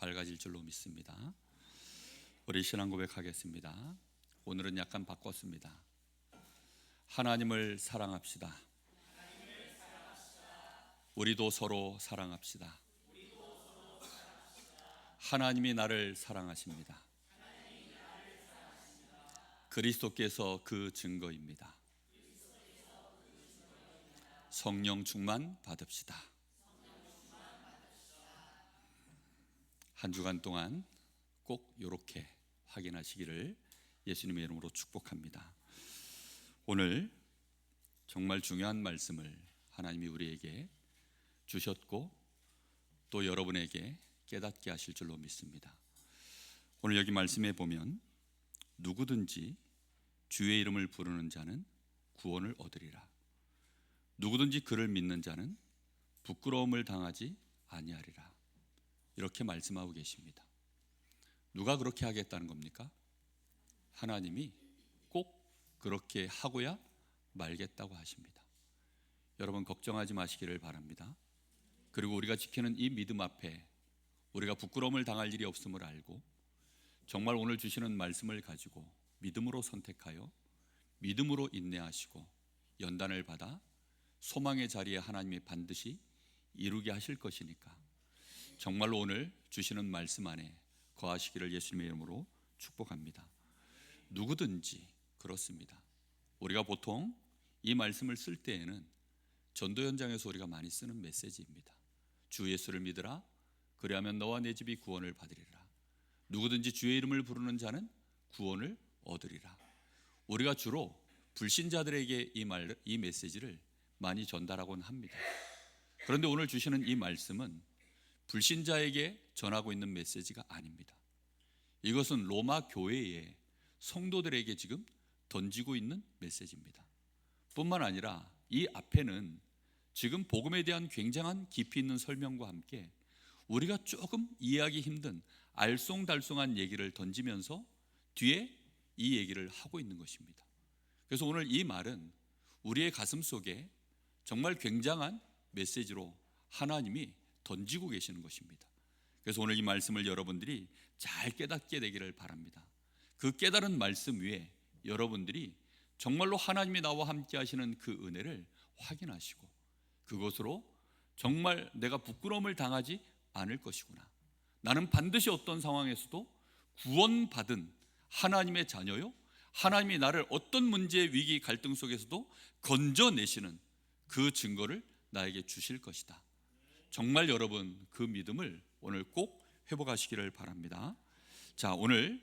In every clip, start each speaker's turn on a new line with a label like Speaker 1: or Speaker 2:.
Speaker 1: 밝아질 줄로 믿습니다. 우리 신앙 고백하겠습니다. 오늘은 약간 바꿨습니다. 하나님을 사랑합시다. 우리도 서로 사랑합시다. 하나님이 나를 사랑하십니다. 그리스도께서 그 증거입니다. 성령 충만 받읍시다. 한 주간 동안 꼭 이렇게 확인하시기를 예수님의 이름으로 축복합니다. 오늘 정말 중요한 말씀을 하나님이 우리에게 주셨고 또 여러분에게 깨닫게 하실 줄로 믿습니다. 오늘 여기 말씀에 보면 누구든지 주의 이름을 부르는 자는 구원을 얻으리라. 누구든지 그를 믿는 자는 부끄러움을 당하지 아니하리라. 이렇게 말씀하고 계십니다. 누가 그렇게 하겠다는 겁니까? 하나님이 꼭 그렇게 하고야 말겠다고 하십니다. 여러분 걱정하지 마시기를 바랍니다. 그리고 우리가 지키는 이 믿음 앞에 우리가 부끄러움을 당할 일이 없음을 알고 정말 오늘 주시는 말씀을 가지고 믿음으로 선택하여 믿음으로 인내하시고 연단을 받아 소망의 자리에 하나님이 반드시 이루게 하실 것이니까 정말로 오늘 주시는 말씀 안에 거하시기를 예수님의 이름으로 축복합니다. 누구든지 그렇습니다. 우리가 보통 이 말씀을 쓸 때에는 전도 현장에서 우리가 많이 쓰는 메시지입니다. 주 예수를 믿으라. 그리하면 너와 내 집이 구원을 받으리라. 누구든지 주의 이름을 부르는 자는 구원을 얻으리라. 우리가 주로 불신자들에게 이 메시지를 많이 전달하곤 합니다. 그런데 오늘 주시는 이 말씀은 불신자에게 전하고 있는 메시지가 아닙니다. 이것은 로마 교회의 성도들에게 지금 던지고 있는 메시지입니다. 뿐만 아니라 이 앞에는 지금 복음에 대한 굉장한 깊이 있는 설명과 함께 우리가 조금 이해하기 힘든 알쏭달쏭한 얘기를 던지면서 뒤에 이 얘기를 하고 있는 것입니다. 그래서 오늘 이 말은 우리의 가슴 속에 정말 굉장한 메시지로 하나님이 던지고 계시는 것입니다. 그래서 오늘 이 말씀을 여러분들이 잘 깨닫게 되기를 바랍니다. 그 깨달은 말씀 위에 여러분들이 정말로 하나님이 나와 함께 하시는 그 은혜를 확인하시고 그것으로 정말 내가 부끄러움을 당하지 않을 것이구나. 나는 반드시 어떤 상황에서도 구원받은 하나님의 자녀요. 하나님이 나를 어떤 문제, 위기, 갈등 속에서도 건져내시는 그 증거를 나에게 주실 것이다. 정말 여러분 그 믿음을 오늘 꼭 회복하시기를 바랍니다. 자, 오늘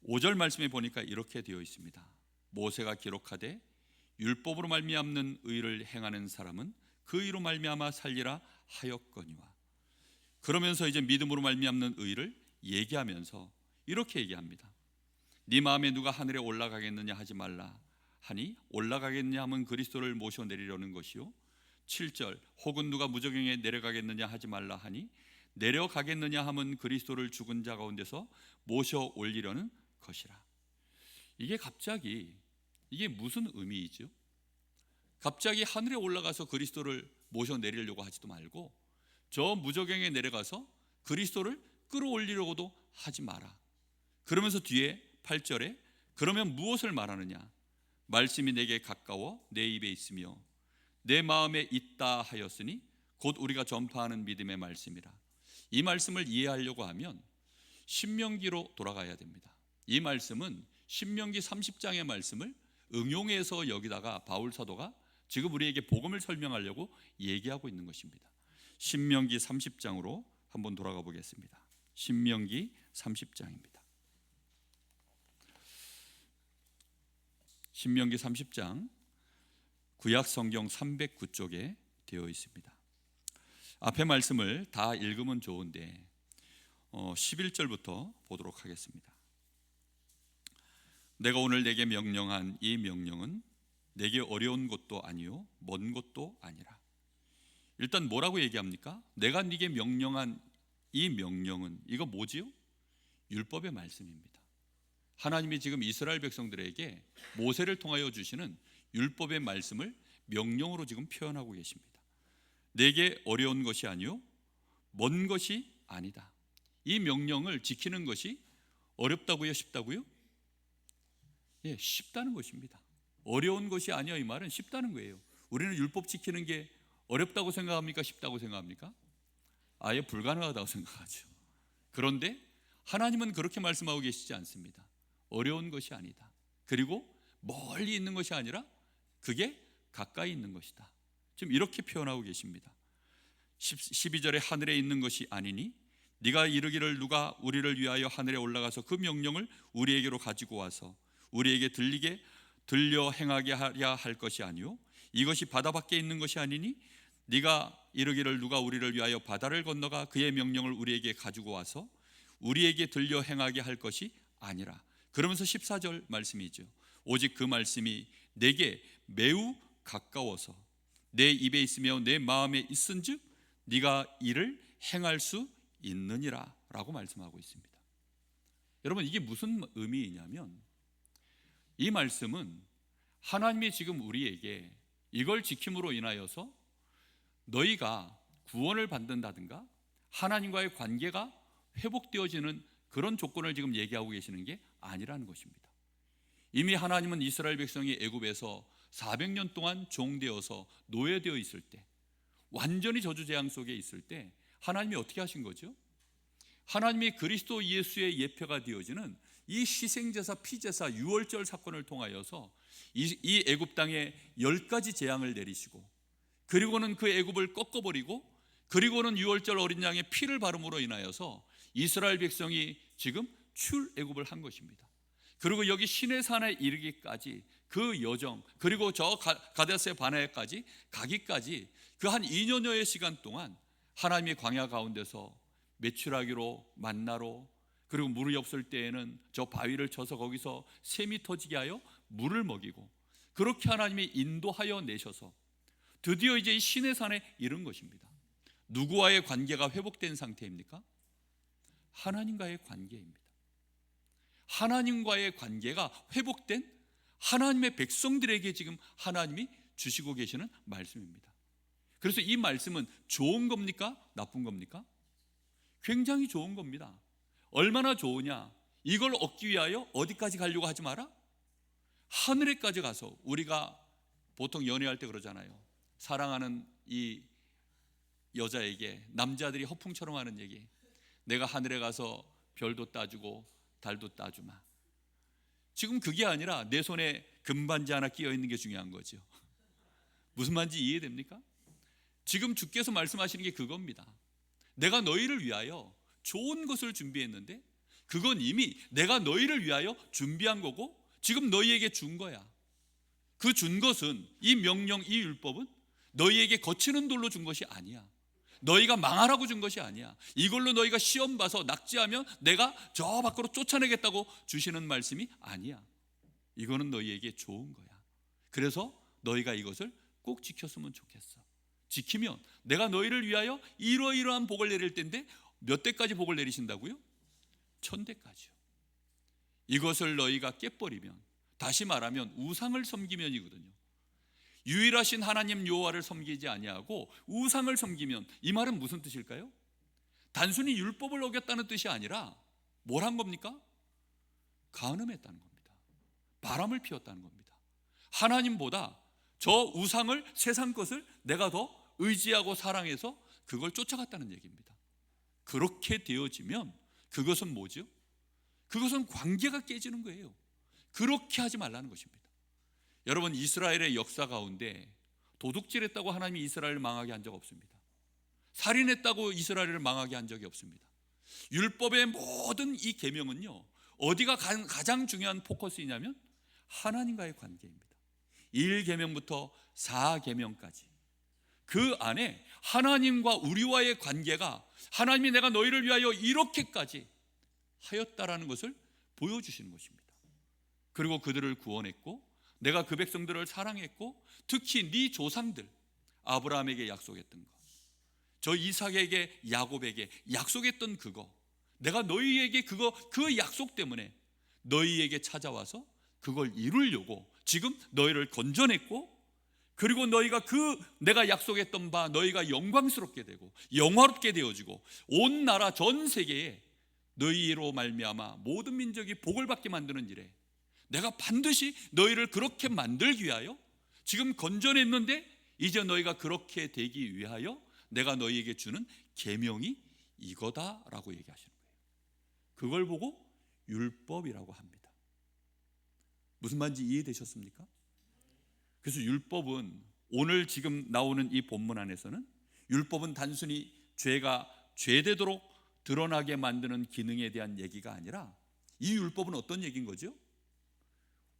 Speaker 1: 5절 말씀에 보니까 이렇게 되어 있습니다. 모세가 기록하되 율법으로 말미암는 의를 행하는 사람은 그 의로 말미암아 살리라 하였거니와. 그러면서 이제 믿음으로 말미암는 의를 얘기하면서 이렇게 얘기합니다. 네 마음에 누가 하늘에 올라가겠느냐 하지 말라 하니 올라가겠느냐 하면 그리스도를 모셔 내리려는 것이요. 7절 혹은 누가 무저갱에 내려가겠느냐 하지 말라 하니 내려가겠느냐 하면 그리스도를 죽은 자 가운데서 모셔 올리려는 것이라. 이게 갑자기 이게 무슨 의미이죠? 갑자기 하늘에 올라가서 그리스도를 모셔 내리려고 하지도 말고 저 무저갱에 내려가서 그리스도를 끌어올리려고도 하지 마라. 그러면서 뒤에 8절에 그러면 무엇을 말하느냐? 말씀이 내게 가까워 내 입에 있으며 내 마음에 있다 하였으니 곧 우리가 전파하는 믿음의 말씀이라. 이 말씀을 이해하려고 하면 신명기로 돌아가야 됩니다. 이 말씀은 신명기 30장의 말씀을 응용해서 여기다가 바울 사도가 지금 우리에게 복음을 설명하려고 얘기하고 있는 것입니다. 신명기 30장으로 한번 돌아가 보겠습니다. 신명기 30장입니다. 신명기 30장 구약 성경 309쪽에 되어 있습니다. 앞에 말씀을 다 읽으면 좋은데 11절부터 보도록 하겠습니다. 내가 오늘 내게 명령한 이 명령은 내게 어려운 것도 아니요 먼 것도 아니라. 일단 뭐라고 얘기합니까? 내가 네게 명령한 이 명령은 이거 뭐지요? 율법의 말씀입니다. 하나님이 지금 이스라엘 백성들에게 모세를 통하여 주시는 율법의 말씀을 명령으로 지금 표현하고 계십니다. 내게 어려운 것이 아니요 먼 것이 아니다. 이 명령을 지키는 것이 어렵다고요, 쉽다고요? 예, 쉽다는 것입니다. 어려운 것이 아니야. 이 말은 쉽다는 거예요. 우리는 율법 지키는 게 어렵다고 생각합니까? 쉽다고 생각합니까? 아예 불가능하다고 생각하죠. 그런데 하나님은 그렇게 말씀하고 계시지 않습니다. 어려운 것이 아니다. 그리고 멀리 있는 것이 아니라 그게 가까이 있는 것이다. 지금 이렇게 표현하고 계십니다. 12절에 하늘에 있는 것이 아니니 네가 이르기를 누가 우리를 위하여 하늘에 올라가서 그 명령을 우리에게로 가지고 와서 우리에게 들려 행하게 하랴 할 것이 아니요 이것이 바다 밖에 있는 것이 아니니 네가 이르기를 누가 우리를 위하여 바다를 건너가 그의 명령을 우리에게 가지고 와서 우리에게 들려 행하게 할 것이 아니라. 그러면서 14절 말씀이죠. 오직 그 말씀이 내게 매우 가까워서 내 입에 있으며 내 마음에 있은즉 네가 이를 행할 수 있느니라 라고 말씀하고 있습니다. 여러분, 이게 무슨 의미이냐면 이 말씀은 하나님이 지금 우리에게 이걸 지킴으로 인하여서 너희가 구원을 받는다든가 하나님과의 관계가 회복되어지는 그런 조건을 지금 얘기하고 계시는 게 아니라는 것입니다. 이미 하나님은 이스라엘 백성이 애굽에서 400년 동안 종되어서 노예되어 있을 때, 완전히 저주재앙 속에 있을 때 하나님이 어떻게 하신 거죠? 하나님이 그리스도 예수의 예표가 되어지는 이 희생제사, 피제사, 유월절 사건을 통하여서 이 애굽 땅에 10가지 재앙을 내리시고, 그리고는 그 애굽을 꺾어버리고, 그리고는 유월절 어린 양의 피를 바름으로 인하여서 이스라엘 백성이 지금 출애굽을 한 것입니다. 그리고 여기 시내산에 이르기까지 그 여정, 그리고 저 가데스 바네아까지 가기까지 그 한 2년여의 시간 동안 하나님의 광야 가운데서 메추라기로 만나로, 그리고 물이 없을 때에는 저 바위를 쳐서 거기서 샘이 터지게 하여 물을 먹이고, 그렇게 하나님이 인도하여 내셔서 드디어 이제 이 시내산에 이른 것입니다. 누구와의 관계가 회복된 상태입니까? 하나님과의 관계입니다. 하나님과의 관계가 회복된 하나님의 백성들에게 지금 하나님이 주시고 계시는 말씀입니다. 그래서 이 말씀은 좋은 겁니까? 나쁜 겁니까? 굉장히 좋은 겁니다. 얼마나 좋으냐? 이걸 얻기 위하여 어디까지 가려고 하지 마라? 하늘에까지 가서, 우리가 보통 연애할 때 그러잖아요. 사랑하는 이 여자에게 남자들이 허풍처럼 하는 얘기, 내가 하늘에 가서 별도 따주고 달도 따주마. 지금 그게 아니라 내 손에 금반지 하나 끼어 있는 게 중요한 거죠. 무슨 말인지 이해됩니까? 지금 주께서 말씀하시는 게 그겁니다. 내가 너희를 위하여 좋은 것을 준비했는데 그건 이미 내가 너희를 위하여 준비한 거고 지금 너희에게 준 거야. 그 준 것은, 이 명령, 이 율법은 너희에게 거치는 돌로 준 것이 아니야. 너희가 망하라고 준 것이 아니야. 이걸로 너희가 시험 봐서 낙지하면 내가 저 밖으로 쫓아내겠다고 주시는 말씀이 아니야. 이거는 너희에게 좋은 거야. 그래서 너희가 이것을 꼭 지켰으면 좋겠어. 지키면 내가 너희를 위하여 이러이러한 복을 내릴 텐데 몇 대까지 복을 내리신다고요? 1000대까지요. 이것을 너희가 깨버리면, 다시 말하면 우상을 섬기면이거든요. 유일하신 하나님 여호와를 섬기지 아니하고 우상을 섬기면, 이 말은 무슨 뜻일까요? 단순히 율법을 어겼다는 뜻이 아니라 뭘 한 겁니까? 간음했다는 겁니다. 바람을 피웠다는 겁니다. 하나님보다 저 우상을, 세상 것을 내가 더 의지하고 사랑해서 그걸 쫓아갔다는 얘기입니다. 그렇게 되어지면 그것은 뭐죠? 그것은 관계가 깨지는 거예요. 그렇게 하지 말라는 것입니다. 여러분, 이스라엘의 역사 가운데 도둑질했다고 하나님이 이스라엘을 망하게 한 적 없습니다. 살인했다고 이스라엘을 망하게 한 적이 없습니다. 율법의 모든 이 계명은요, 어디가 가장 중요한 포커스이냐면 하나님과의 관계입니다. 1계명부터 4계명까지 그 안에 하나님과 우리와의 관계가, 하나님이 내가 너희를 위하여 이렇게까지 하였다라는 것을 보여주시는 것입니다. 그리고 그들을 구원했고, 내가 그 백성들을 사랑했고, 특히 네 조상들 아브라함에게 약속했던 것, 저 이삭에게, 야곱에게 약속했던 그거, 내가 너희에게 그 약속 때문에 너희에게 찾아와서 그걸 이루려고 지금 너희를 건져냈고, 그리고 너희가 내가 약속했던 바 너희가 영광스럽게 되고 영화롭게 되어지고 온 나라 전 세계에 너희로 말미암아 모든 민족이 복을 받게 만드는 일에 내가 반드시 너희를 그렇게 만들기 위하여 지금 건져냈는데 이제 너희가 그렇게 되기 위하여 내가 너희에게 주는 계명이 이거다라고 얘기하시는 거예요. 그걸 보고 율법이라고 합니다. 무슨 말인지 이해되셨습니까? 그래서 율법은 오늘 지금 나오는 이 본문 안에서는 율법은 단순히 죄가 죄되도록 드러나게 만드는 기능에 대한 얘기가 아니라 이 율법은 어떤 얘기인 거죠?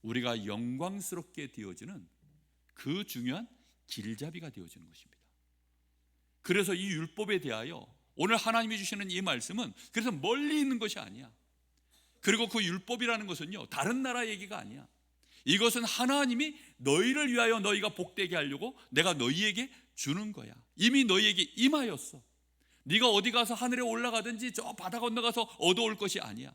Speaker 1: 우리가 영광스럽게 되어지는 그 중요한 길잡이가 되어지는 것입니다. 그래서 이 율법에 대하여 오늘 하나님이 주시는 이 말씀은 그래서 멀리 있는 것이 아니야. 그리고 그 율법이라는 것은요, 다른 나라 얘기가 아니야. 이것은 하나님이 너희를 위하여 너희가 복되게 하려고 내가 너희에게 주는 거야. 이미 너희에게 임하였어. 네가 어디 가서 하늘에 올라가든지 저 바다 건너가서 얻어올 것이 아니야.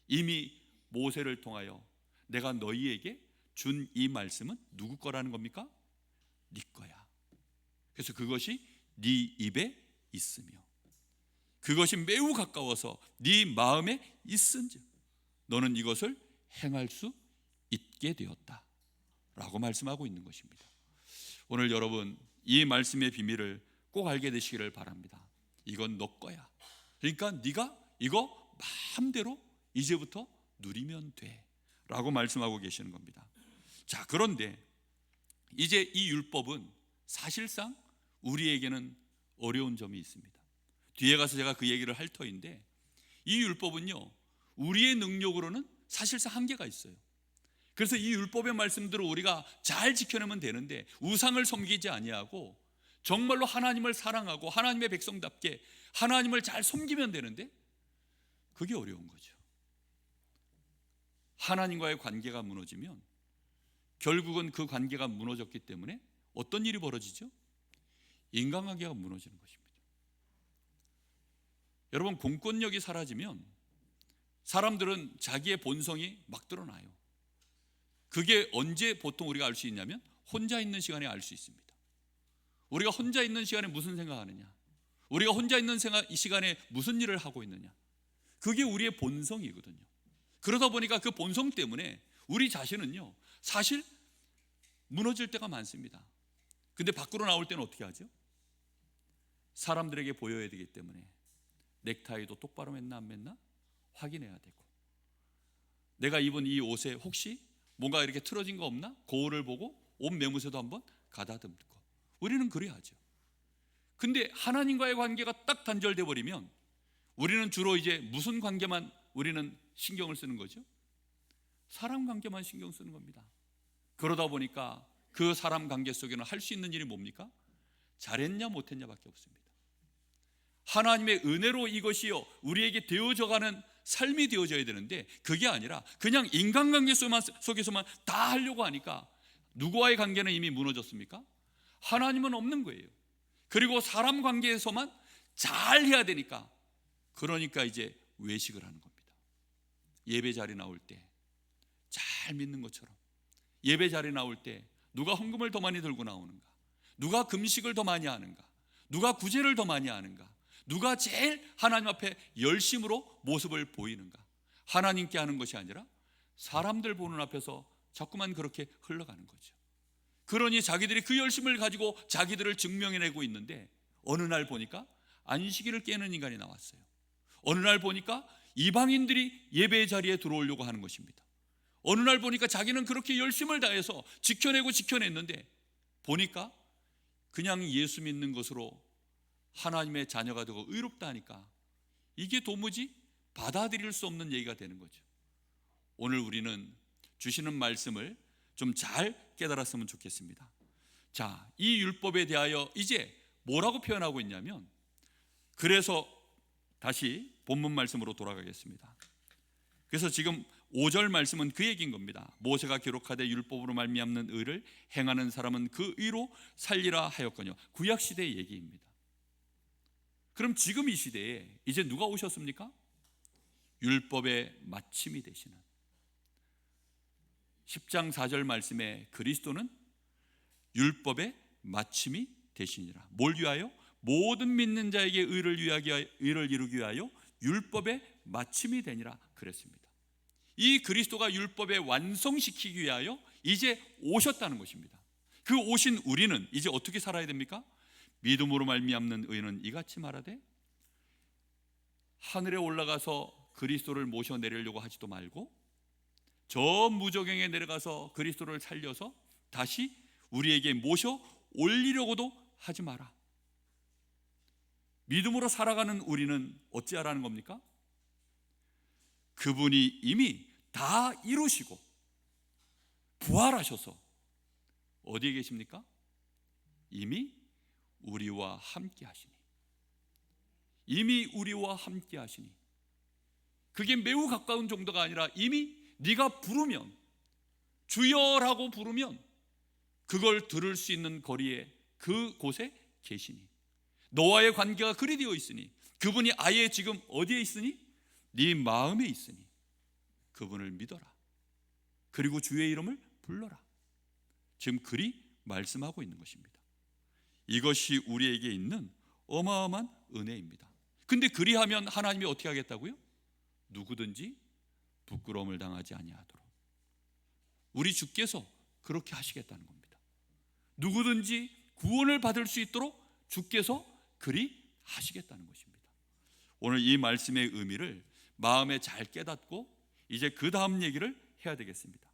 Speaker 1: 이미 모세를 통하여 내가 너희에게 준 이 말씀은 누구 거라는 겁니까? 네 거야. 그래서 그것이 네 입에 있으며 그것이 매우 가까워서 네 마음에 있은즉 너는 이것을 행할 수 있게 되었다 라고 말씀하고 있는 것입니다. 오늘 여러분 이 말씀의 비밀을 꼭 알게 되시기를 바랍니다. 이건 너 거야. 그러니까 네가 이거 마음대로 이제부터 누리면 돼 라고 말씀하고 계시는 겁니다. 자, 그런데 이제 이 율법은 사실상 우리에게는 어려운 점이 있습니다. 뒤에 가서 제가 그 얘기를 할 터인데 이 율법은요, 우리의 능력으로는 사실상 한계가 있어요. 그래서 이 율법의 말씀들을 우리가 잘 지켜내면 되는데 우상을 섬기지 아니하고 정말로 하나님을 사랑하고 하나님의 백성답게 하나님을 잘 섬기면 되는데 그게 어려운 거죠. 하나님과의 관계가 무너지면 결국은 그 관계가 무너졌기 때문에 어떤 일이 벌어지죠? 인간관계가 무너지는 것입니다. 여러분, 공권력이 사라지면 사람들은 자기의 본성이 막 드러나요. 그게 언제 보통 우리가 알 수 있냐면 혼자 있는 시간에 알 수 있습니다. 우리가 혼자 있는 시간에 무슨 생각하느냐, 우리가 혼자 있는 시간에 무슨 일을 하고 있느냐, 그게 우리의 본성이거든요. 그러다 보니까 그 본성 때문에 우리 자신은요 사실 무너질 때가 많습니다. 근데 밖으로 나올 때는 어떻게 하죠? 사람들에게 보여야 되기 때문에 넥타이도 똑바로 맸나 안 맸나 확인해야 되고, 내가 입은 이 옷에 혹시 뭔가 이렇게 틀어진 거 없나 거울을 보고 옷 매무새도 한번 가다듬고, 우리는 그래야죠. 근데 하나님과의 관계가 딱 단절돼 버리면 우리는 주로 이제 무슨 관계만 우리는 신경을 쓰는 거죠? 사람 관계만 신경 쓰는 겁니다. 그러다 보니까 그 사람 관계 속에는 할 수 있는 일이 뭡니까? 잘했냐 못했냐 밖에 없습니다. 하나님의 은혜로 이것이요 우리에게 되어져가는 삶이 되어져야 되는데 그게 아니라 그냥 인간관계 속에서만 다 하려고 하니까 누구와의 관계는 이미 무너졌습니까? 하나님은 없는 거예요. 그리고 사람 관계에서만 잘 해야 되니까, 그러니까 이제 외식을 하는 겁니다. 예배 자리 나올 때 잘 믿는 것처럼 예배 자리 나올 때 누가 헌금을 더 많이 들고 나오는가, 누가 금식을 더 많이 하는가, 누가 구제를 더 많이 하는가, 누가 제일 하나님 앞에 열심으로 모습을 보이는가, 하나님께 하는 것이 아니라 사람들 보는 앞에서 자꾸만 그렇게 흘러가는 거죠. 그러니 자기들이 그 열심을 가지고 자기들을 증명해내고 있는데 어느 날 보니까 안식일을 깨는 인간이 나왔어요. 어느 날 보니까 이방인들이 예배의 자리에 들어오려고 하는 것입니다. 어느 날 보니까 자기는 그렇게 열심을 다해서 지켜냈는데 보니까 그냥 예수 믿는 것으로 하나님의 자녀가 되고 의롭다 하니까 이게 도무지 받아들일 수 없는 얘기가 되는 거죠. 오늘 우리는 주시는 말씀을 좀 잘 깨달았으면 좋겠습니다. 자, 이 율법에 대하여 이제 뭐라고 표현하고 있냐면, 그래서 다시 본문 말씀으로 돌아가겠습니다. 그래서 지금 5절 말씀은 그 얘기인 겁니다. 모세가 기록하되 율법으로 말미암는 의를 행하는 사람은 그 의로 살리라 하였거니와. 구약 시대의 얘기입니다. 그럼 지금 이 시대에 이제 누가 오셨습니까? 율법의 마침이 되시는 10장 4절 말씀에 그리스도는 율법의 마침이 되시니라. 뭘 위하여? 모든 믿는 자에게 의를 이루기 위하여 율법의 마침이 되니라 그랬습니다. 이 그리스도가 율법에 완성시키기 위하여 이제 오셨다는 것입니다. 그 오신 우리는 이제 어떻게 살아야 됩니까? 믿음으로 말미암는 의는 이같이 말하되 하늘에 올라가서 그리스도를 모셔 내리려고 하지도 말고 저 무저갱에 내려가서 그리스도를 살려서 다시 우리에게 모셔 올리려고도 하지 마라. 믿음으로 살아가는 우리는 어찌하라는 겁니까? 그분이 이미 다 이루시고 부활하셔서 어디에 계십니까? 이미 우리와 함께 하시니, 이미 우리와 함께 하시니, 그게 매우 가까운 정도가 아니라 이미 네가 부르면, 주여라고 부르면 그걸 들을 수 있는 거리에 그곳에 계시니, 너와의 관계가 그리 되어 있으니, 그분이 아예 지금 어디에 있으니? 네 마음에 있으니 그분을 믿어라. 그리고 주의 이름을 불러라. 지금 그리 말씀하고 있는 것입니다. 이것이 우리에게 있는 어마어마한 은혜입니다. 근데 그리하면 하나님이 어떻게 하겠다고요? 누구든지 부끄러움을 당하지 아니하도록. 우리 주께서 그렇게 하시겠다는 겁니다. 누구든지 구원을 받을 수 있도록 주께서 그리 하시겠다는 것입니다. 오늘 이 말씀의 의미를 마음에 잘 깨닫고 이제 그 다음 얘기를 해야 되겠습니다.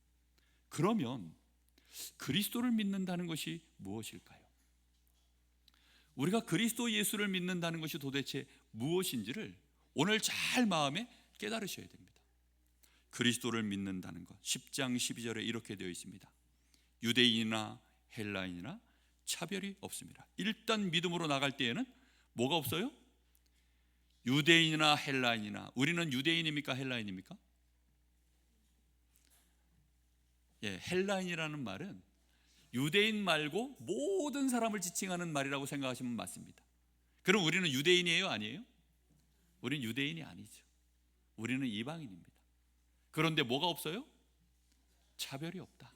Speaker 1: 그러면 그리스도를 믿는다는 것이 무엇일까요? 우리가 그리스도 예수를 믿는다는 것이 도대체 무엇인지를 오늘 잘 마음에 깨달으셔야 됩니다. 그리스도를 믿는다는 것, 10장 12절에 이렇게 되어 있습니다. 유대인이나 헬라인이나 차별이 없습니다. 일단 믿음으로 나갈 때에는 뭐가 없어요? 유대인이나 헬라인이나. 우리는 유대인입니까? 헬라인입니까? 헬라인이라는 말은 유대인 말고 모든 사람을 지칭하는 말이라고 생각하시면 맞습니다. 그럼 우리는 유대인이에요? 아니에요? 우리는 유대인이 아니죠. 우리는 이방인입니다. 그런데 뭐가 없어요? 차별이 없다.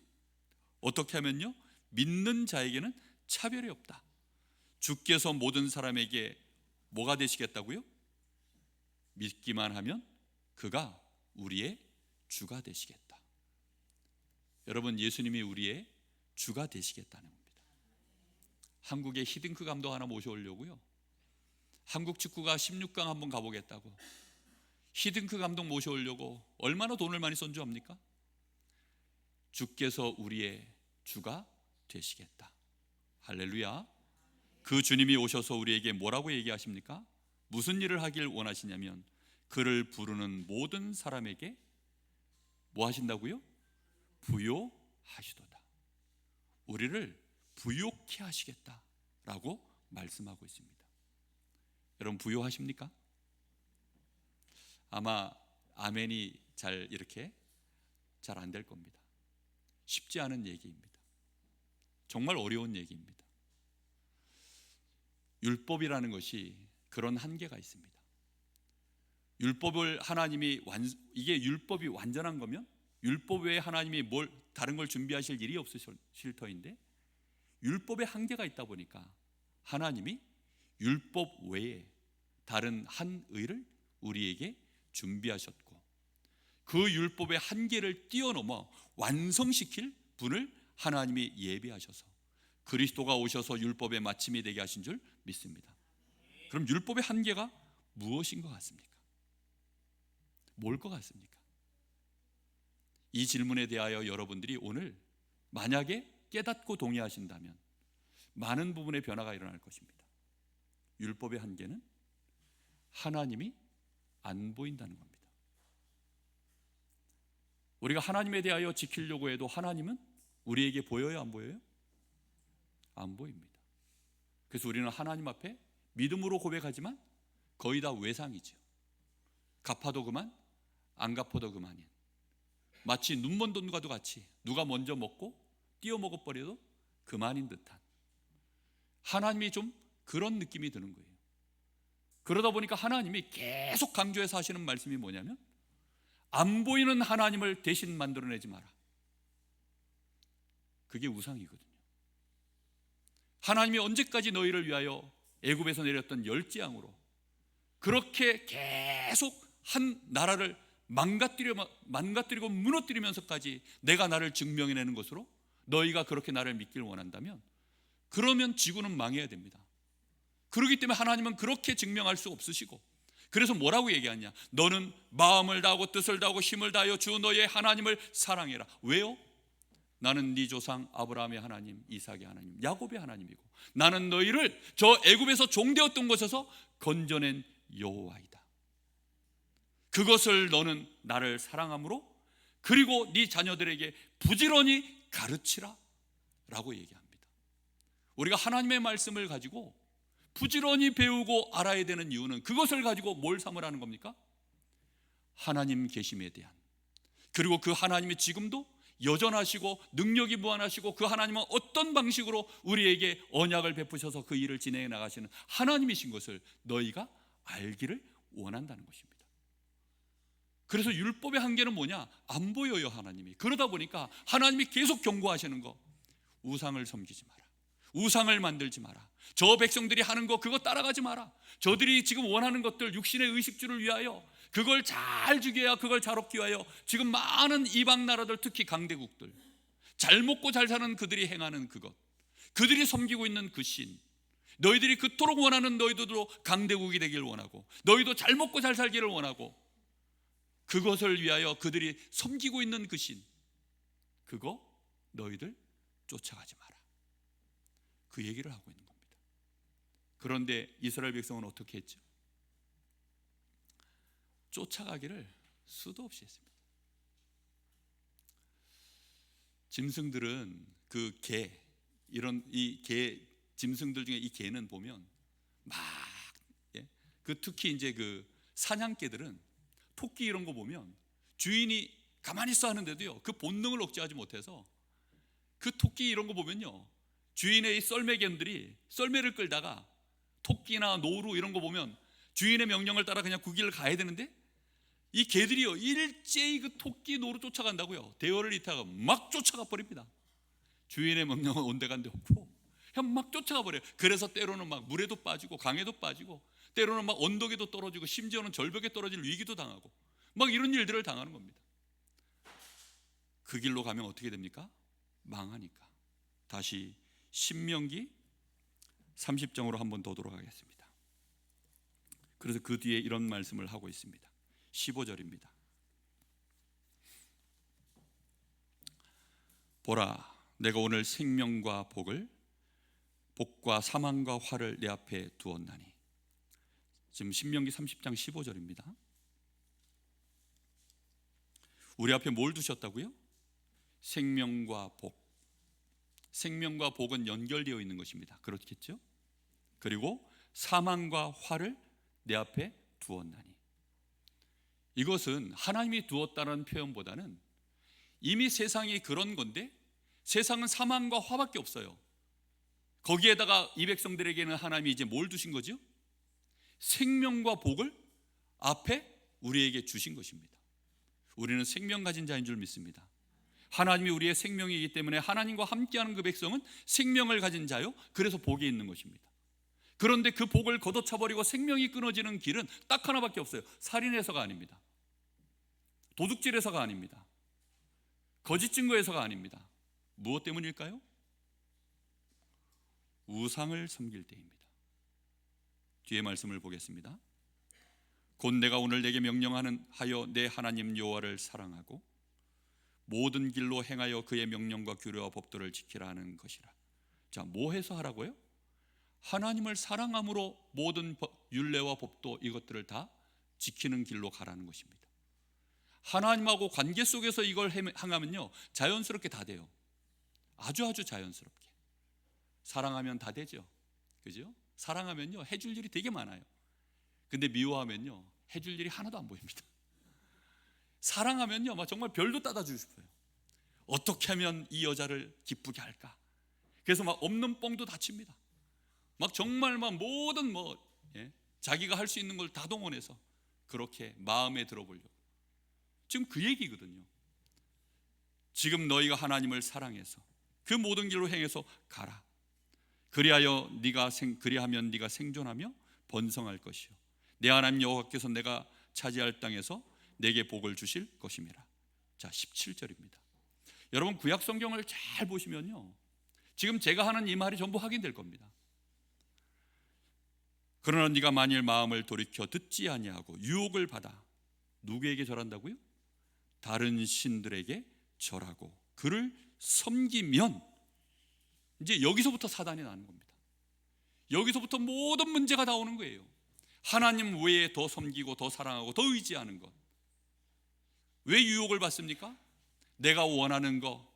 Speaker 1: 어떻게 하면요? 믿는 자에게는 차별이 없다. 주께서 모든 사람에게 뭐가 되시겠다고요? 믿기만 하면 그가 우리의 주가 되시겠다. 여러분, 예수님이 우리의 주가 되시겠다는 겁니다. 한국에 히딩크 감독 하나 모셔오려고요. 한국 축구가 16강 한번 가보겠다고. 히딩크 감독 모셔오려고 얼마나 돈을 많이 쓴 줄 압니까? 주께서 우리의 주가 되시겠다. 할렐루야. 그 주님이 오셔서 우리에게 뭐라고 얘기하십니까? 무슨 일을 하길 원하시냐면 그를 부르는 모든 사람에게 뭐 하신다고요? 부요하시도다. 우리를 부요케 하시겠다라고 말씀하고 있습니다. 여러분, 부요하십니까? 아마 아멘이 이렇게 잘 안 될 겁니다. 쉽지 않은 얘기입니다. 정말 어려운 얘기입니다. 율법이라는 것이 그런 한계가 있습니다. 율법을 하나님이 이게 율법이 완전한 거면 율법 외에 하나님이 다른 걸 준비하실 일이 없으실 터인데, 율법의 한계가 있다 보니까 하나님이 율법 외에 다른 한 의를 우리에게 준비하셨고, 그 율법의 한계를 뛰어넘어 완성시킬 분을 하나님이 예비하셔서 그리스도가 오셔서 율법의 마침이 되게 하신 줄 믿습니다. 그럼 율법의 한계가 무엇인 것 같습니까? 뭘 것 같습니까? 이 질문에 대하여 여러분들이 오늘 만약에 깨닫고 동의하신다면 많은 부분의 변화가 일어날 것입니다. 율법의 한계는 하나님이 안 보인다는 겁니다. 우리가 하나님에 대하여 지키려고 해도 하나님은 우리에게 보여요? 안 보여요? 안 보입니다. 그래서 우리는 하나님 앞에 믿음으로 고백하지만 거의 다 외상이죠. 갚아도 그만, 안 갚아도 그만인, 마치 눈먼 돈과도 같이 누가 먼저 먹고 띄어 먹어버려도 그만인 듯한, 하나님이 좀 그런 느낌이 드는 거예요. 그러다 보니까 하나님이 계속 강조해서 하시는 말씀이 뭐냐면 안 보이는 하나님을 대신 만들어내지 마라. 그게 우상이거든요. 하나님이 언제까지 너희를 위하여 애굽에서 내렸던 열재앙으로 그렇게 계속 한 나라를 망가뜨리고 무너뜨리면서까지 내가 나를 증명해내는 것으로 너희가 그렇게 나를 믿기를 원한다면 그러면 지구는 망해야 됩니다. 그렇기 때문에 하나님은 그렇게 증명할 수 없으시고, 그래서 뭐라고 얘기하냐? 너는 마음을 다하고 뜻을 다하고 힘을 다하여 주 너의 하나님을 사랑해라. 왜요? 나는 네 조상 아브라함의 하나님, 이삭의 하나님, 야곱의 하나님이고 나는 너희를 저 애굽에서 종되었던 곳에서 건져낸 여호와이다. 그것을 너는 나를 사랑함으로 그리고 네 자녀들에게 부지런히 가르치라 라고 얘기합니다. 우리가 하나님의 말씀을 가지고 부지런히 배우고 알아야 되는 이유는 그것을 가지고 뭘 삼으라는 겁니까? 하나님 계심에 대한, 그리고 그 하나님이 지금도 여전하시고 능력이 무한하시고 그 하나님은 어떤 방식으로 우리에게 언약을 베푸셔서 그 일을 진행해 나가시는 하나님이신 것을 너희가 알기를 원한다는 것입니다. 그래서 율법의 한계는 뭐냐? 안 보여요, 하나님이. 그러다 보니까 하나님이 계속 경고하시는 거, 우상을 섬기지 마라, 우상을 만들지 마라, 저 백성들이 하는 거 그거 따라가지 마라, 저들이 지금 원하는 것들 육신의 의식주를 위하여 그걸 잘 죽여야 그걸 잘 얻기 위하여 지금 많은 이방 나라들, 특히 강대국들, 잘 먹고 잘 사는 그들이 행하는 그것, 그들이 섬기고 있는 그 신, 너희들이 그토록 원하는 너희들도 강대국이 되길 원하고 너희도 잘 먹고 잘 살기를 원하고 그것을 위하여 그들이 섬기고 있는 그 신, 그거 너희들 쫓아가지 마라, 그 얘기를 하고 있는 겁니다. 그런데 이스라엘 백성은 어떻게 했죠? 쫓아가기를 수도 없이 했습니다. 짐승들은 그 개, 이런 이 개, 짐승들 중에 이 개는 보면 막, 그 특히 이제 그 사냥개들은 토끼 이런 거 보면 주인이 가만히 있어 하는데도요, 그 본능을 억제하지 못해서 그 토끼 이런 거 보면요, 주인의 이 썰매견들이 썰매를 끌다가 토끼나 노루 이런 거 보면 주인의 명령을 따라 그냥 그 길을 가야 되는데 이 개들이요 일제히 그 토끼 노루 쫓아간다고요. 대열을 이타가 막 쫓아가 버립니다. 주인의 명령은 온데간데 없고 그냥 막 쫓아가 버려요. 그래서 때로는 막 물에도 빠지고 강에도 빠지고 때로는 막 언덕에도 떨어지고 심지어는 절벽에 떨어질 위기도 당하고 막 이런 일들을 당하는 겁니다. 그 길로 가면 어떻게 됩니까? 망하니까. 다시 신명기 30장으로 한번 더 돌아가겠습니다. 그래서 그 뒤에 이런 말씀을 하고 있습니다. 15절입니다. 보라, 내가 오늘 생명과 복과 사망과 화를 내 앞에 두었나니. 지금 신명기 30장 15절입니다. 우리 앞에 뭘 두셨다고요? 생명과 복. 생명과 복은 연결되어 있는 것입니다. 그렇겠죠? 그리고 사망과 화를 내 앞에 두었나니. 이것은 하나님이 두었다는 표현보다는 이미 세상이 그런 건데 세상은 사망과 화밖에 없어요. 거기에다가 이 백성들에게는 하나님이 이제 뭘 두신 거죠? 생명과 복을 앞에 우리에게 주신 것입니다. 우리는 생명 가진 자인 줄 믿습니다. 하나님이 우리의 생명이기 때문에 하나님과 함께하는 그 백성은 생명을 가진 자요, 그래서 복이 있는 것입니다. 그런데 그 복을 걷어차버리고 생명이 끊어지는 길은 딱 하나밖에 없어요. 살인해서가 아닙니다. 도둑질해서가 아닙니다. 거짓 증거해서가 아닙니다. 무엇 때문일까요? 우상을 섬길 때입니다. 뒤에 말씀을 보겠습니다. 곧 내가 오늘 내게 명령하여 내 하나님 여호와를 사랑하고 모든 길로 행하여 그의 명령과 규례와 법도를 지키라 하는 것이라. 자, 뭐 해서 하라고요? 하나님을 사랑함으로 모든 율례와 법도 이것들을 다 지키는 길로 가라는 것입니다. 하나님하고 관계 속에서 이걸 행하면요 자연스럽게 다 돼요. 아주 자연스럽게. 사랑하면 다 되죠. 그죠? 사랑하면요 해줄 일이 되게 많아요. 근데 미워하면요 해줄 일이 하나도 안 보입니다. 사랑하면요 막 정말 별도 따다 주고 싶어요. 어떻게 하면 이 여자를 기쁘게 할까? 그래서 막 없는 뻥도 다 칩니다. 막 정말 막 모든 자기가 할 수 있는 걸 다 동원해서 그렇게 마음에 들어보려고. 지금 그 얘기거든요. 지금 너희가 하나님을 사랑해서 그 모든 길로 행해서 가라. 그리하면 네가 생존하며 번성할 것이요 내 하나님 여호와께서 내가 차지할 땅에서 내게 복을 주실 것임이라. 자, 17절입니다. 여러분 구약 성경을 잘 보시면요, 지금 제가 하는 이 말이 전부 확인될 겁니다. 그러나 네가 만일 마음을 돌이켜 듣지 아니하고 유혹을 받아 누구에게 절한다고요? 다른 신들에게 절하고 그를 섬기면, 이제 여기서부터 사단이 나는 겁니다. 여기서부터 모든 문제가 다 오는 거예요. 하나님 외에 더 섬기고 더 사랑하고 더 의지하는 것. 왜 유혹을 받습니까? 내가 원하는 거,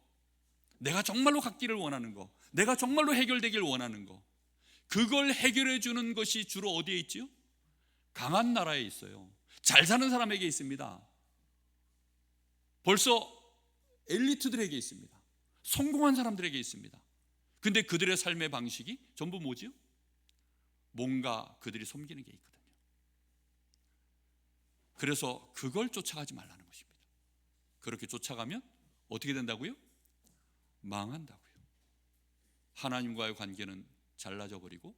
Speaker 1: 내가 정말로 갖기를 원하는 거, 내가 정말로 해결되길 원하는 거, 그걸 해결해 주는 것이 주로 어디에 있지요? 강한 나라에 있어요. 잘 사는 사람에게 있습니다. 벌써 엘리트들에게 있습니다. 성공한 사람들에게 있습니다. 근데 그들의 삶의 방식이 전부 뭐지요? 뭔가 그들이 섬기는 게 있거든요. 그래서 그걸 쫓아가지 말라는 것입니다. 그렇게 쫓아가면 어떻게 된다고요? 망한다고요. 하나님과의 관계는 잘라져 버리고,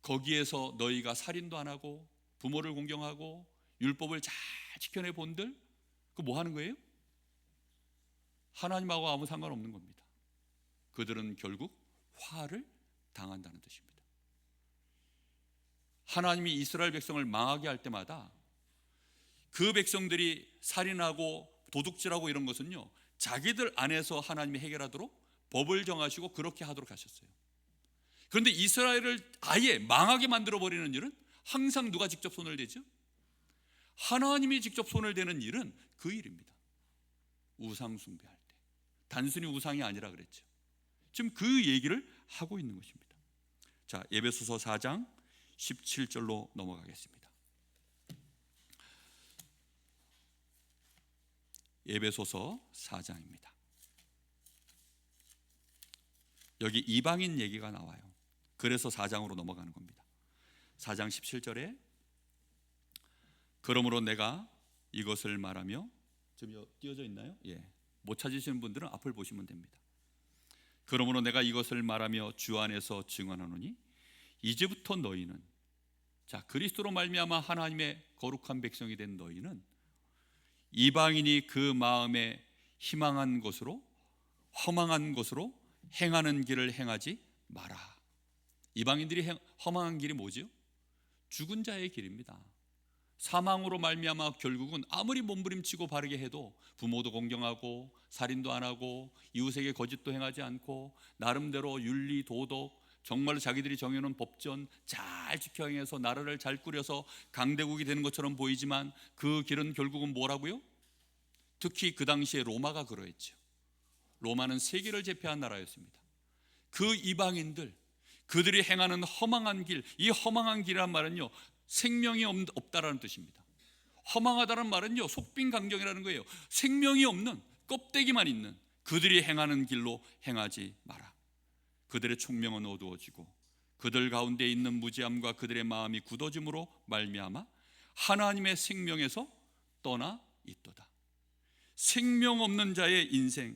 Speaker 1: 거기에서 너희가 살인도 안 하고 부모를 공경하고 율법을 잘 지켜내 본들, 그 뭐 하는 거예요? 하나님하고 아무 상관없는 겁니다. 그들은 결국 화를 당한다는 뜻입니다. 하나님이 이스라엘 백성을 망하게 할 때마다 그 백성들이 살인하고 도둑질하고 이런 것은요, 자기들 안에서 하나님이 해결하도록 법을 정하시고 그렇게 하도록 하셨어요. 그런데 이스라엘을 아예 망하게 만들어버리는 일은 항상 누가 직접 손을 대죠? 하나님이 직접 손을 대는 일은 그 일입니다. 우상 숭배할 때, 단순히 우상이 아니라 그랬죠. 지금 그 얘기를 하고 있는 것입니다. 자, 에베소서 4장 17절로 넘어가겠습니다. 에베소서 4장입니다. 여기 이방인 얘기가 나와요. 그래서 4장으로 넘어가는 겁니다. 4장 17절에 그러므로 내가 이것을 말하며, 좀 띄어져 있나요? 예. 못 찾으시는 분들은 앞을 보시면 됩니다. 그러므로 내가 이것을 말하며 주 안에서 증언하노니 이제부터 너희는, 자, 그리스도로 말미암아 하나님의 거룩한 백성이 된 너희는 이방인이 그 마음에 희망한 것으로 허망한 것으로 행하는 길을 행하지 마라. 이방인들이 허망한 길이 뭐지요? 죽은 자의 길입니다. 사망으로 말미암아 결국은 아무리 몸부림치고 바르게 해도 부모도 공경하고 살인도 안 하고 이웃에게 거짓도 행하지 않고 나름대로 윤리 도덕, 정말로 자기들이 정해놓은 법전 잘 지켜 행해서 나라를 잘 꾸려서 강대국이 되는 것처럼 보이지만 그 길은 결국은 뭐라고요? 특히 그 당시에 로마가 그러했죠. 로마는 세계를 제패한 나라였습니다. 그 이방인들, 그들이 행하는 허망한 길, 이 허망한 길이란 말은요, 생명이 없다라는 뜻입니다. 허망하다는 말은요, 속빈강경이라는 거예요. 생명이 없는, 껍데기만 있는 그들이 행하는 길로 행하지 마라. 그들의 총명은 어두워지고 그들 가운데 있는 무지함과 그들의 마음이 굳어짐으로 말미암아 하나님의 생명에서 떠나 있도다. 생명 없는 자의 인생,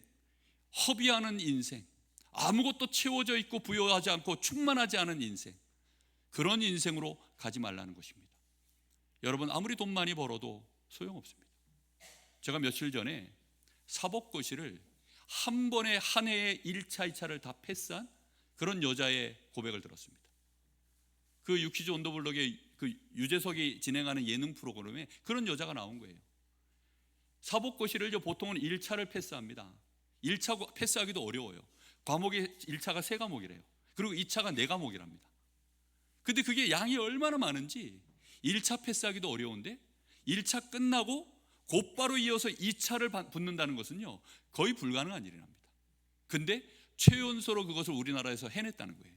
Speaker 1: 허비하는 인생, 아무것도 채워져 있고 부여하지 않고 충만하지 않은 인생, 그런 인생으로 가지 말라는 것입니다. 여러분, 아무리 돈 많이 벌어도 소용없습니다. 제가 며칠 전에 사법고시를 한 번에 한 해에 1차, 2차를 다 패스한 그런 여자의 고백을 들었습니다. 그 유퀴즈 온더블럭의 그 유재석이 진행하는 예능 프로그램에 그런 여자가 나온 거예요. 사법고시를 보통은 1차를 패스합니다. 1차 패스하기도 어려워요. 과목이 1차가 3과목이래요. 그리고 2차가 4과목이랍니다. 근데 그게 양이 얼마나 많은지 1차 패스하기도 어려운데 1차 끝나고 곧바로 이어서 2차를 붙는다는 것은요, 거의 불가능한 일이랍니다. 근데 최연소로 그것을 우리나라에서 해냈다는 거예요.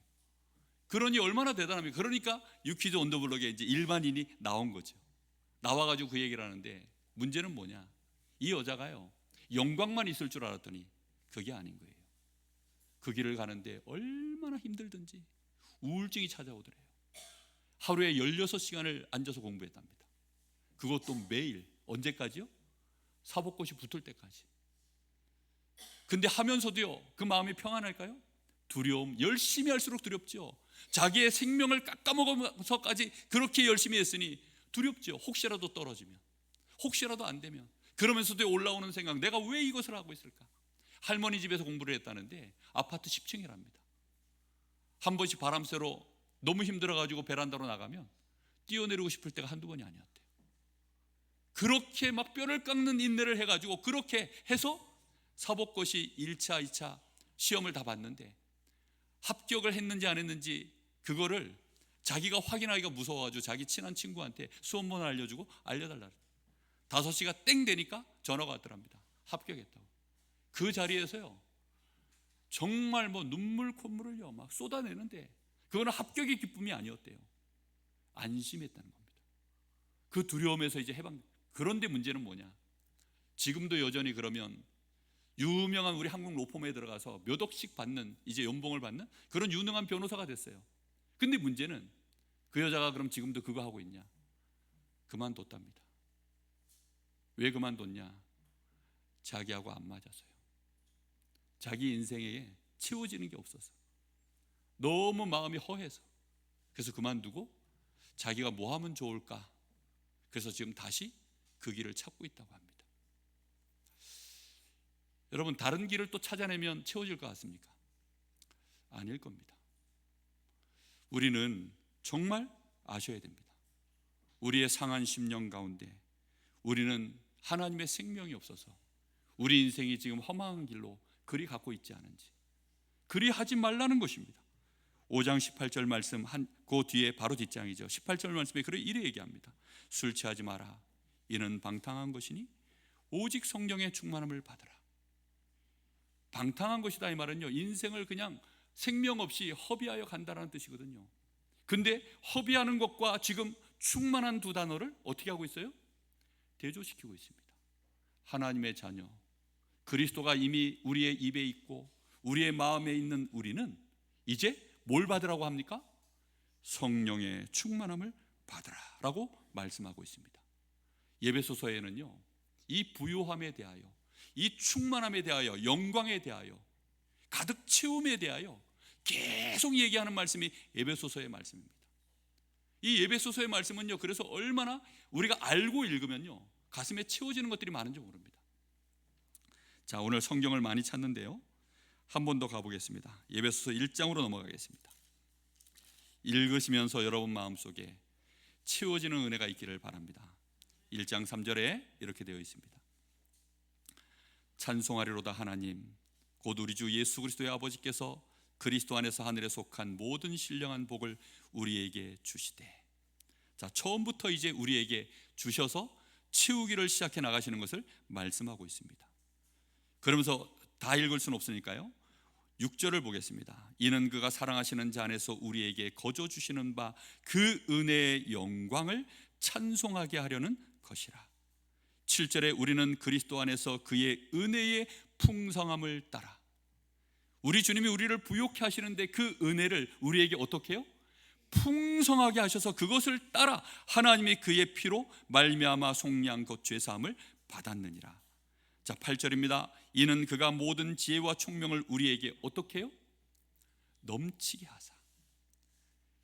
Speaker 1: 그러니 얼마나 대단합니까? 그러니까 유퀴즈 온더블럭에 이제 일반인이 나온 거죠. 나와가지고 그 얘기를 하는데, 문제는 뭐냐? 이 여자가요, 영광만 있을 줄 알았더니 그게 아닌 거예요. 그 길을 가는데 얼마나 힘들든지 우울증이 찾아오더래요. 하루에 16시간을 앉아서 공부했답니다. 그것도 매일. 언제까지요? 사법고시 붙을 때까지. 근데 하면서도요, 그 마음이 평안할까요? 두려움, 열심히 할수록 두렵죠. 자기의 생명을 깎아먹으면서까지 그렇게 열심히 했으니 두렵죠. 혹시라도 떨어지면, 혹시라도 안 되면. 그러면서도 올라오는 생각, 내가 왜 이것을 하고 있을까? 할머니 집에서 공부를 했다는데 아파트 10층이랍니다. 한 번씩 바람 쐬러 너무 힘들어가지고 베란다로 나가면 뛰어내리고 싶을 때가 한두 번이 아니었대요. 그렇게 막 뼈를 깎는 인내를 해가지고 그렇게 해서 사법고시 1차, 2차 시험을 다 봤는데 합격을 했는지 안 했는지 그거를 자기가 확인하기가 무서워가지고 자기 친한 친구한테 수험번호 알려주고 알려달라. 5시가 땡 되니까 전화가 왔더랍니다. 합격했다고. 그 자리에서요 정말 뭐 눈물 콧물을요 막 쏟아내는데 그거는 합격의 기쁨이 아니었대요. 안심했다는 겁니다. 그 두려움에서 이제 해방. 그런데 문제는 뭐냐? 지금도 여전히 그러면 유명한 우리 한국 로펌에 들어가서 몇 억씩 받는, 이제 연봉을 받는 그런 유능한 변호사가 됐어요. 근데 문제는 그 여자가 그럼 지금도 그거 하고 있냐? 그만뒀답니다. 왜 그만뒀냐? 자기하고 안 맞아서요. 자기 인생에 채워지는 게 없어서, 너무 마음이 허해서. 그래서 그만두고 자기가 뭐 하면 좋을까? 그래서 지금 다시 그 길을 찾고 있다고 합니다. 여러분, 다른 길을 또 찾아내면 채워질 것 같습니까? 아닐 겁니다. 우리는 정말 아셔야 됩니다. 우리의 상한 심령 가운데 우리는 하나님의 생명이 없어서 우리 인생이 지금 허망한 길로 그리 갖고 있지 않은지, 그리 하지 말라는 것입니다. 5장 18절 말씀, 그 뒤에 바로 뒷장이죠. 18절 말씀에 이래 얘기합니다. 술 취하지 마라. 이는 방탕한 것이니 오직 성령의 충만함을 받으라. 방탕한 것이다 이 말은요, 인생을 그냥 생명 없이 허비하여 간다는 뜻이거든요. 근데 허비하는 것과 지금 충만한 두 단어를 어떻게 하고 있어요? 대조시키고 있습니다. 하나님의 자녀, 그리스도가 이미 우리의 입에 있고 우리의 마음에 있는 우리는 이제 뭘 받으라고 합니까? 성령의 충만함을 받으라 라고 말씀하고 있습니다. 예배소서에는요 이 부요함에 대하여, 이 충만함에 대하여, 영광에 대하여, 가득 채움에 대하여 계속 얘기하는 말씀이 에베소서의 말씀입니다. 이 에베소서의 말씀은요 그래서 얼마나 우리가 알고 읽으면요 가슴에 채워지는 것들이 많은지 모릅니다. 자, 오늘 성경을 많이 찾는데요 한 번 더 가보겠습니다. 에베소서 1장으로 넘어가겠습니다. 읽으시면서 여러분 마음속에 채워지는 은혜가 있기를 바랍니다. 1장 3절에 이렇게 되어 있습니다. 찬송하리로다 하나님, 곧 우리 주 예수 그리스도의 아버지께서 그리스도 안에서 하늘에 속한 모든 신령한 복을 우리에게 주시되. 자, 처음부터 이제 우리에게 주셔서 채우기를 시작해 나가시는 것을 말씀하고 있습니다. 그러면서 다 읽을 수는 없으니까요 6절을 보겠습니다. 이는 그가 사랑하시는 자 안에서 우리에게 거저 주시는 바 그 은혜의 영광을 찬송하게 하려는 것이라. 7절에 우리는 그리스도 안에서 그의 은혜의 풍성함을 따라. 우리 주님이 우리를 부욕해 하시는데 그 은혜를 우리에게 어떻게 해요? 풍성하게 하셔서 그것을 따라 하나님이 그의 피로 말미암아 속량 것 죄사함을 받았느니라. 자, 8절입니다. 이는 그가 모든 지혜와 총명을 우리에게 어떻게 해요? 넘치게 하사.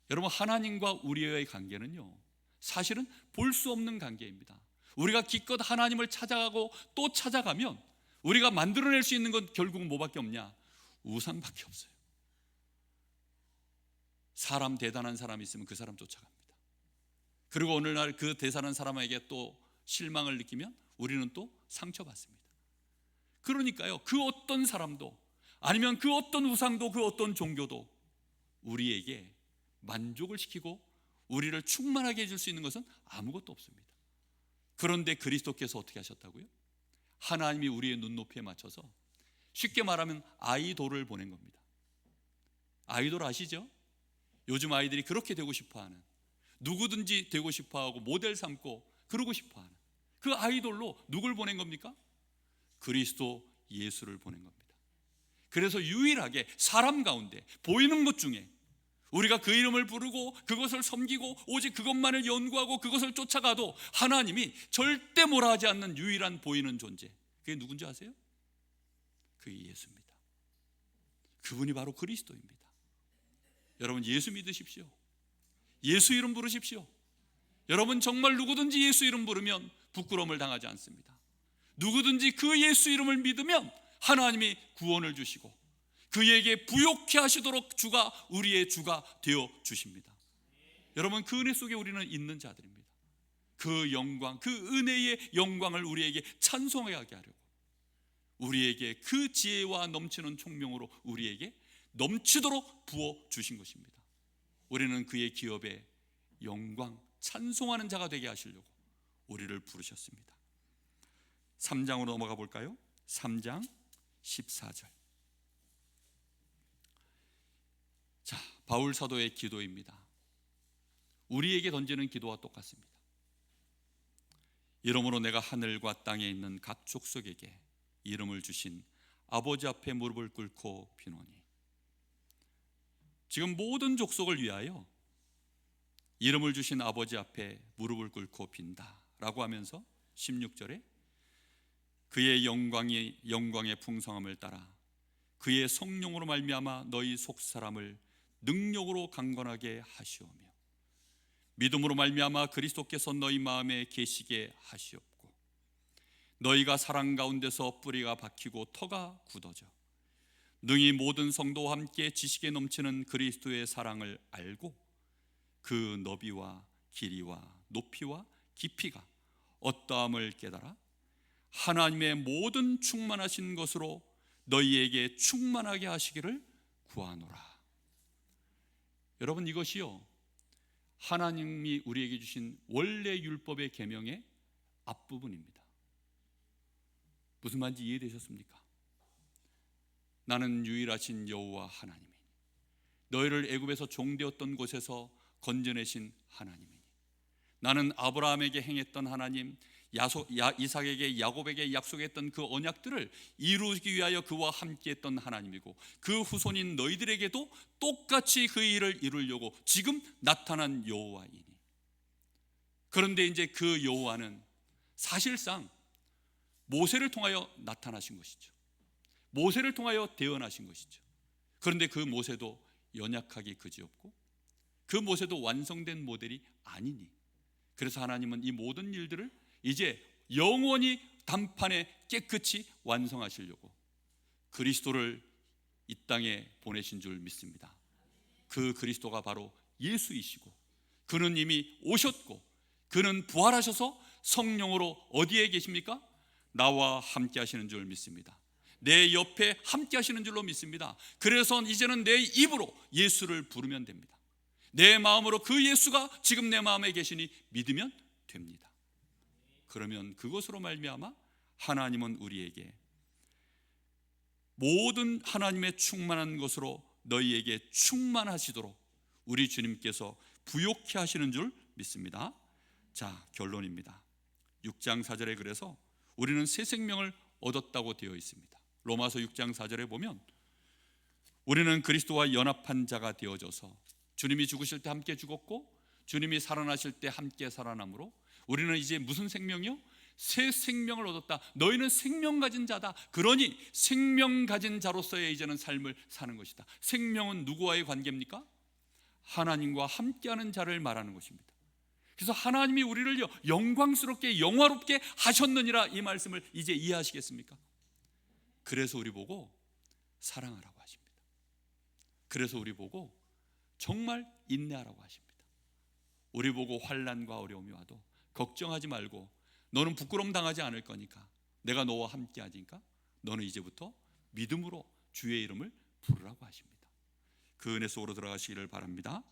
Speaker 1: 여러분, 하나님과 우리의 관계는요 사실은 볼 수 없는 관계입니다. 우리가 기껏 하나님을 찾아가고 또 찾아가면 우리가 만들어낼 수 있는 건 결국은 뭐밖에 없냐? 우상밖에 없어요. 사람, 대단한 사람이 있으면 그 사람 쫓아갑니다. 그리고 어느 날 그 대단한 사람에게 또 실망을 느끼면 우리는 또 상처받습니다. 그러니까요 그 어떤 사람도, 아니면 그 어떤 우상도, 그 어떤 종교도 우리에게 만족을 시키고 우리를 충만하게 해줄 수 있는 것은 아무것도 없습니다. 그런데 그리스도께서 어떻게 하셨다고요? 하나님이 우리의 눈높이에 맞춰서, 쉽게 말하면 아이돌을 보낸 겁니다. 아이돌 아시죠? 요즘 아이들이 그렇게 되고 싶어하는, 누구든지 되고 싶어하고 모델 삼고 그러고 싶어하는 그 아이돌로 누굴 보낸 겁니까? 그리스도 예수를 보낸 겁니다. 그래서 유일하게 사람 가운데 보이는 것 중에 우리가 그 이름을 부르고 그것을 섬기고 오직 그것만을 연구하고 그것을 쫓아가도 하나님이 절대 뭐라 하지 않는 유일한 보이는 존재, 그게 누군지 아세요? 그게 예수입니다. 그분이 바로 그리스도입니다. 여러분, 예수 믿으십시오. 예수 이름 부르십시오. 여러분, 정말 누구든지 예수 이름 부르면 부끄러움을 당하지 않습니다. 누구든지 그 예수 이름을 믿으면 하나님이 구원을 주시고 그에게 부욕케 하시도록 주가 우리의 주가 되어 주십니다. 여러분, 그 은혜 속에 우리는 있는 자들입니다. 그 영광, 그 은혜의 영광을 우리에게 찬송하게 하려고 우리에게 그 지혜와 넘치는 총명으로 우리에게 넘치도록 부어 주신 것입니다. 우리는 그의 기업에 영광 찬송하는 자가 되게 하시려고 우리를 부르셨습니다. 3장으로 넘어가 볼까요? 3장 14절. 자, 바울 사도의 기도입니다. 우리에게 던지는 기도와 똑같습니다. 이러므로 내가 하늘과 땅에 있는 각 족속에게 이름을 주신 아버지 앞에 무릎을 꿇고 비노니. 지금 모든 족속을 위하여 이름을 주신 아버지 앞에 무릎을 꿇고 빈다 라고 하면서 16절에 그의 영광의 풍성함을 따라 그의 성령으로 말미암아 너희 속사람을 능력으로 강건하게 하시오며 믿음으로 말미암아 그리스도께서 너희 마음에 계시게 하시옵고 너희가 사랑 가운데서 뿌리가 박히고 터가 굳어져 능히 모든 성도와 함께 지식에 넘치는 그리스도의 사랑을 알고 그 너비와 길이와 높이와 깊이가 어떠함을 깨달아 하나님의 모든 충만하신 것으로 너희에게 충만하게 하시기를 구하노라. 여러분, 이것이요 하나님이 우리에게 주신 원래 율법의 계명의 앞부분입니다. 무슨 말인지 이해되셨습니까? 나는 유일하신 여호와 하나님이니 너희를 애굽에서 종되었던 곳에서 건져내신 하나님이니 나는 아브라함에게 행했던 하나님, 이삭에게 야곱에게 약속했던 그 언약들을 이루기 위하여 그와 함께했던 하나님이고 그 후손인 너희들에게도 똑같이 그 일을 이루려고 지금 나타난 여호와이니. 그런데 이제 그 여호와는 사실상 모세를 통하여 나타나신 것이죠. 모세를 통하여 대언하신 것이죠. 그런데 그 모세도 연약하기 그지없고 그 모세도 완성된 모델이 아니니 그래서 하나님은 이 모든 일들을 이제 영원히 단판에 깨끗이 완성하시려고 그리스도를 이 땅에 보내신 줄 믿습니다. 그 그리스도가 바로 예수이시고 그는 이미 오셨고 그는 부활하셔서 성령으로 어디에 계십니까? 나와 함께 하시는 줄 믿습니다. 내 옆에 함께 하시는 줄로 믿습니다. 그래서 이제는 내 입으로 예수를 부르면 됩니다. 내 마음으로 그 예수가 지금 내 마음에 계시니 믿으면 됩니다. 그러면 그것으로 말미암아 하나님은 우리에게 모든 하나님의 충만한 것으로 너희에게 충만하시도록 우리 주님께서 부욕케 하시는 줄 믿습니다. 자, 결론입니다. 6장 4절에 그래서 우리는 새 생명을 얻었다고 되어 있습니다. 로마서 6장 4절에 보면 우리는 그리스도와 연합한 자가 되어져서 주님이 죽으실 때 함께 죽었고 주님이 살아나실 때 함께 살아남으로 우리는 이제 무슨 생명이요? 새 생명을 얻었다. 너희는 생명 가진 자다. 그러니 생명 가진 자로서의 이제는 삶을 사는 것이다. 생명은 누구와의 관계입니까? 하나님과 함께하는 자를 말하는 것입니다. 그래서 하나님이 우리를 영광스럽게 영화롭게 하셨느니라 이 말씀을 이제 이해하시겠습니까? 그래서 우리 보고 사랑하라고 하십니다. 그래서 우리 보고 정말 인내하라고 하십니다. 우리 보고 환난과 어려움이 와도 걱정하지 말고 너는 부끄러움 당하지 않을 거니까 내가 너와 함께 하니까 너는 이제부터 믿음으로 주의 이름을 부르라고 하십니다. 그 은혜 속으로 들어가시기를 바랍니다.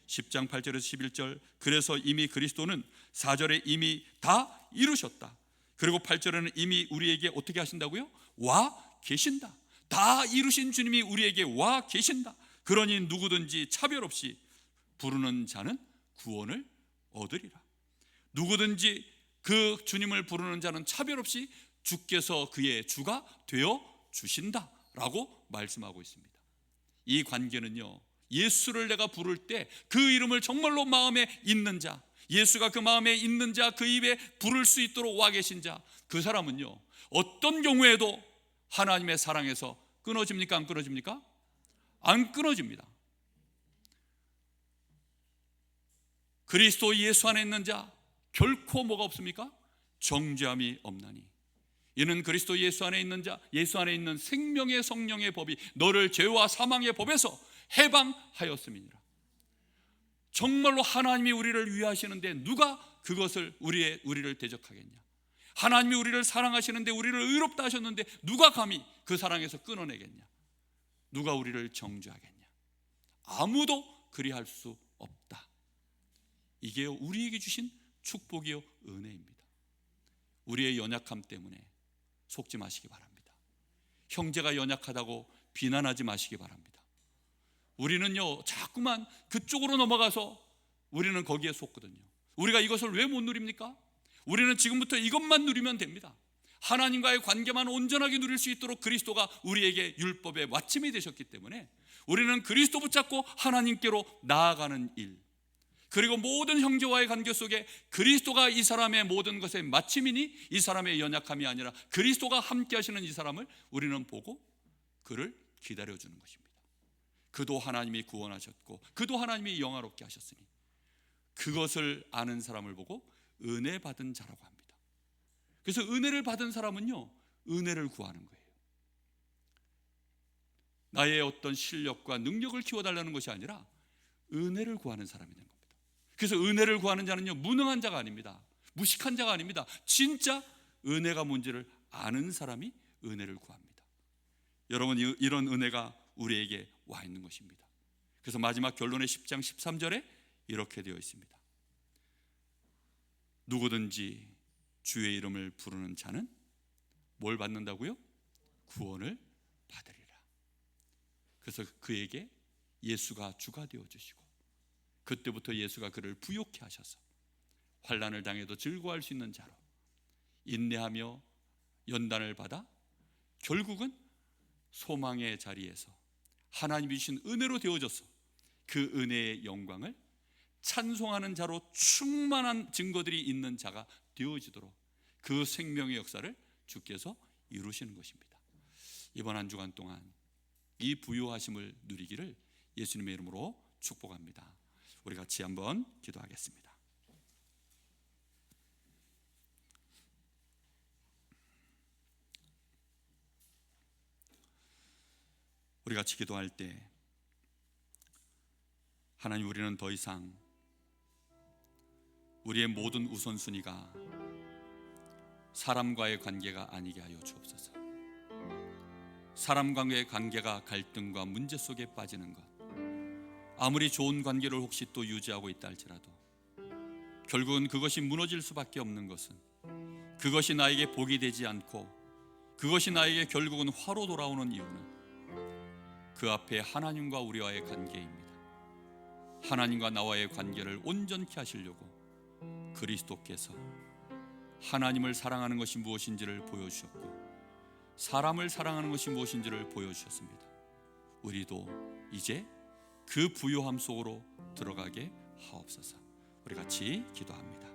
Speaker 1: 10장 8절에서 11절 그래서 이미 그리스도는 4절에 이미 다 이루셨다. 그리고 8절에는 이미 우리에게 어떻게 하신다고요? 와 계신다. 다 이루신 주님이 우리에게 와 계신다. 그러니 누구든지 차별 없이 부르는 자는 구원을 얻으리라. 누구든지 그 주님을 부르는 자는 차별 없이 주께서 그의 주가 되어 주신다라고 말씀하고 있습니다. 이 관계는요, 예수를 내가 부를 때 그 이름을 정말로 마음에 있는 자, 예수가 그 마음에 있는 자, 그 입에 부를 수 있도록 와 계신 자, 그 사람은요 어떤 경우에도 하나님의 사랑에서 끊어집니까? 안 끊어집니까? 안 끊어집니다. 그리스도 예수 안에 있는 자 결코 뭐가 없습니까? 정죄함이 없나니 이는 그리스도 예수 안에 있는 자, 예수 안에 있는 생명의 성령의 법이 너를 죄와 사망의 법에서 해방하였음이니라. 정말로 하나님이 우리를 위하시는데 누가 그것을 우리를 대적하겠냐? 하나님이 우리를 사랑하시는데 우리를 의롭다 하셨는데 누가 감히 그 사랑에서 끊어내겠냐? 누가 우리를 정죄하겠냐? 아무도 그리할 수 없다. 이게 우리에게 주신 축복이요 은혜입니다. 우리의 연약함 때문에 속지 마시기 바랍니다. 형제가 연약하다고 비난하지 마시기 바랍니다. 우리는요 자꾸만 그쪽으로 넘어가서 우리는 거기에 속거든요. 우리가 이것을 왜 못 누립니까? 우리는 지금부터 이것만 누리면 됩니다. 하나님과의 관계만 온전하게 누릴 수 있도록 그리스도가 우리에게 율법의 마침이 되셨기 때문에 우리는 그리스도 붙잡고 하나님께로 나아가는 일, 그리고 모든 형제와의 관계 속에 그리스도가 이 사람의 모든 것의 마침이니 이 사람의 연약함이 아니라 그리스도가 함께 하시는 이 사람을 우리는 보고 그를 기다려주는 것입니다. 그도 하나님이 구원하셨고 그도 하나님이 영화롭게 하셨으니 그것을 아는 사람을 보고 은혜 받은 자라고 합니다. 그래서 은혜를 받은 사람은요 은혜를 구하는 거예요. 나의 어떤 실력과 능력을 키워달라는 것이 아니라 은혜를 구하는 사람이 된 겁니다. 그래서 은혜를 구하는 자는요 무능한 자가 아닙니다. 무식한 자가 아닙니다. 진짜 은혜가 뭔지를 아는 사람이 은혜를 구합니다. 여러분, 이런 은혜가 우리에게 와 있는 것입니다. 그래서 마지막 결론의 10장 13절에 이렇게 되어 있습니다. 누구든지 주의 이름을 부르는 자는 뭘 받는다고요? 구원을 받으리라. 그래서 그에게 예수가 주가 되어주시고 그때부터 예수가 그를 부욕케 하셔서 환난을 당해도 즐거워할 수 있는 자로 인내하며 연단을 받아 결국은 소망의 자리에서 하나님이 주신 은혜로 되어져서 그 은혜의 영광을 찬송하는 자로 충만한 증거들이 있는 자가 되어지도록 그 생명의 역사를 주께서 이루시는 것입니다. 이번 한 주간 동안 이 부요하심을 누리기를 예수님의 이름으로 축복합니다. 우리 같이 한번 기도하겠습니다. 우리 같이 기도할 때 하나님, 우리는 더 이상 우리의 모든 우선순위가 사람과의 관계가 아니게 하여 주옵소서. 사람과의 관계가 갈등과 문제 속에 빠지는 것, 아무리 좋은 관계를 혹시 또 유지하고 있다 할지라도 결국은 그것이 무너질 수밖에 없는 것은 그것이 나에게 복이 되지 않고 그것이 나에게 결국은 화로 돌아오는 이유는 그 앞에 하나님과 우리와의 관계입니다. 하나님과 나와의 관계를 온전케 하시려고 그리스도께서 하나님을 사랑하는 것이 무엇인지를 보여주셨고 사람을 사랑하는 것이 무엇인지를 보여주셨습니다. 우리도 이제 그 부요함 속으로 들어가게 하옵소서. 우리 같이 기도합니다.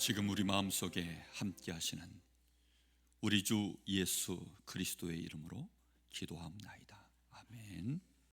Speaker 1: 지금 우리 마음속에 함께 하시는 우리 주 예수 그리스도의 이름으로 기도하옵나이다. 아멘.